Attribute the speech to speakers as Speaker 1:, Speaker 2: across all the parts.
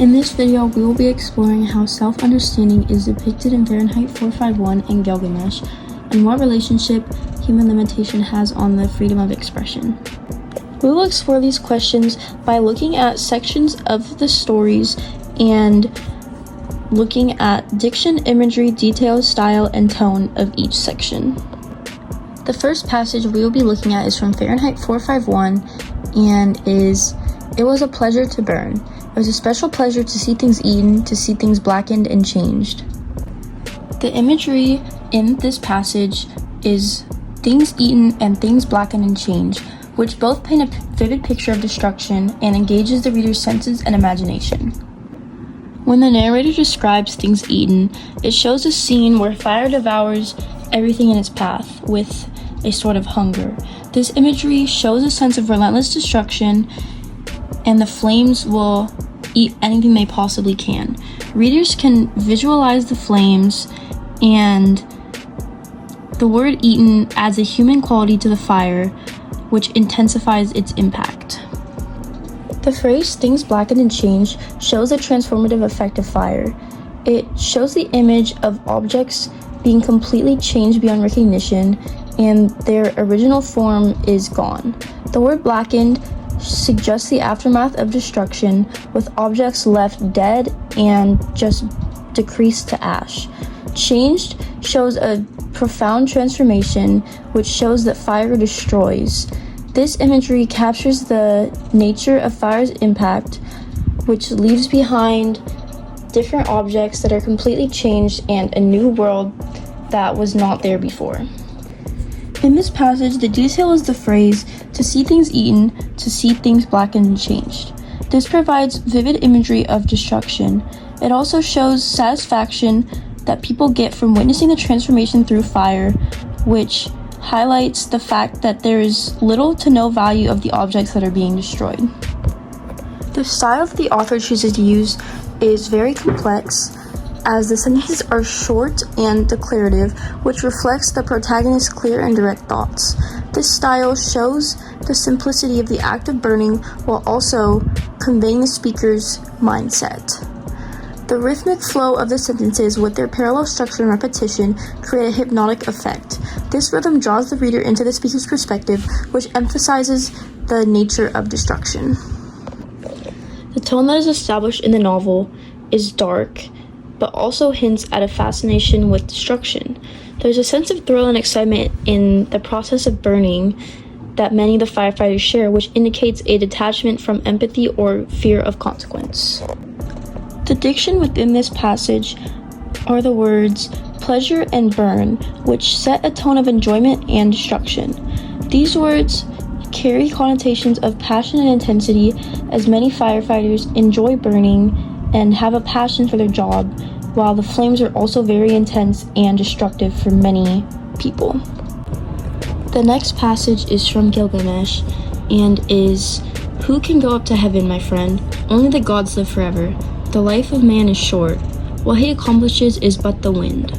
Speaker 1: In this video, we will be exploring how self-understanding is depicted in Fahrenheit 451 and Gilgamesh, and what relationship human limitation has on the freedom of expression. We will explore these questions by looking at sections of the stories and looking at diction, imagery, detail, style, and tone of each section. The first passage we will be looking at is from Fahrenheit 451 and is, "It was a pleasure to burn. It was a special pleasure to see things eaten, to see things blackened and changed." The imagery in this passage is things eaten and things blackened and changed, which both paint a vivid picture of destruction and engages the reader's senses and imagination. When the narrator describes things eaten, it shows a scene where fire devours everything in its path with a sort of hunger. This imagery shows a sense of relentless destruction, and the flames will eat anything they possibly can. Readers can visualize the flames, and the word eaten adds a human quality to the fire, which intensifies its impact. The phrase "things blackened and changed" shows the transformative effect of fire. It shows the image of objects being completely changed beyond recognition, and their original form is gone. The word blackened suggests the aftermath of destruction, with objects left dead and just decreased to ash. Changed shows a profound transformation, which shows that fire destroys. This imagery captures the nature of fire's impact, which leaves behind different objects that are completely changed and a new world that was not there before. In this passage, the detail is the phrase "to see things eaten, to see things blackened and changed." This provides vivid imagery of destruction. It also shows satisfaction that people get from witnessing the transformation through fire, which highlights the fact that there is little to no value of the objects that are being destroyed. The style that the author chooses to use is very complex, as the sentences are short and declarative, which reflects the protagonist's clear and direct thoughts. This style shows the simplicity of the act of burning while also conveying the speaker's mindset. The rhythmic flow of the sentences with their parallel structure and repetition create a hypnotic effect. This rhythm draws the reader into the speaker's perspective, which emphasizes the nature of destruction. The tone that is established in the novel is dark, but also hints at a fascination with destruction. There's a sense of thrill and excitement in the process of burning that many of the firefighters share, which indicates a detachment from empathy or fear of consequence. The diction within this passage are the words "pleasure" and "burn," which set a tone of enjoyment and destruction. These words carry connotations of passion and intensity, as many firefighters enjoy burning and have a passion for their job, while the flames are also very intense and destructive for many people. The next passage is from Gilgamesh and is, "Who can go up to heaven, my friend? Only the gods live forever. The life of man is short. What he accomplishes is but the wind."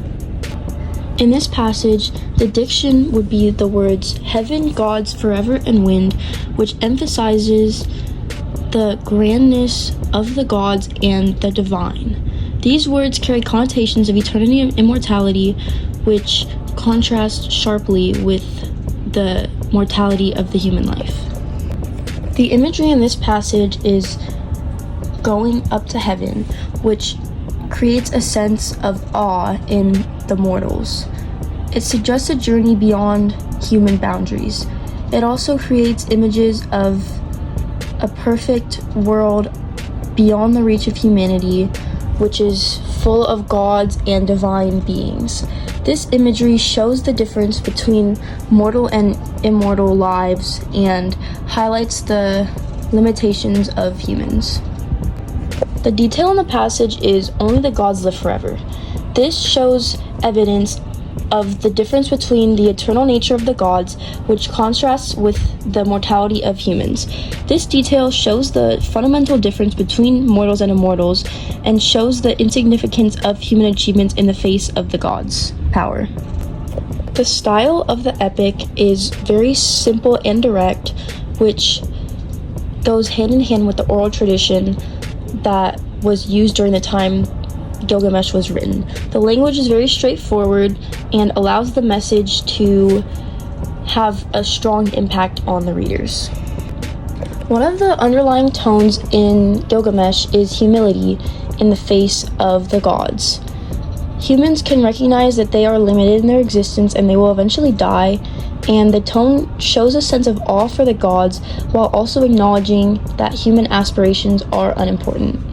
Speaker 1: In this passage, the diction would be the words "heaven, gods, forever, and wind," which emphasizes the grandness of the gods and the divine. These words carry connotations of eternity and immortality, which contrast sharply with the mortality of the human life. The imagery in this passage is going up to heaven, which creates a sense of awe in the mortals. It suggests a journey beyond human boundaries. It also creates images of a perfect world beyond the reach of humanity, which is full of gods and divine beings. This imagery shows the difference between mortal and immortal lives and highlights the limitations of humans. The detail in the passage is "only the gods live forever." This shows evidence of the difference between the eternal nature of the gods, which contrasts with the mortality of humans. This detail shows the fundamental difference between mortals and immortals, and shows the insignificance of human achievements in the face of the gods' power. The style of the epic is very simple and direct, which goes hand in hand with the oral tradition that was used during the time Gilgamesh was written. The language is very straightforward and allows the message to have a strong impact on the readers. One of the underlying tones in Gilgamesh is humility in the face of the gods. Humans can recognize that they are limited in their existence and they will eventually die, and the tone shows a sense of awe for the gods while also acknowledging that human aspirations are unimportant.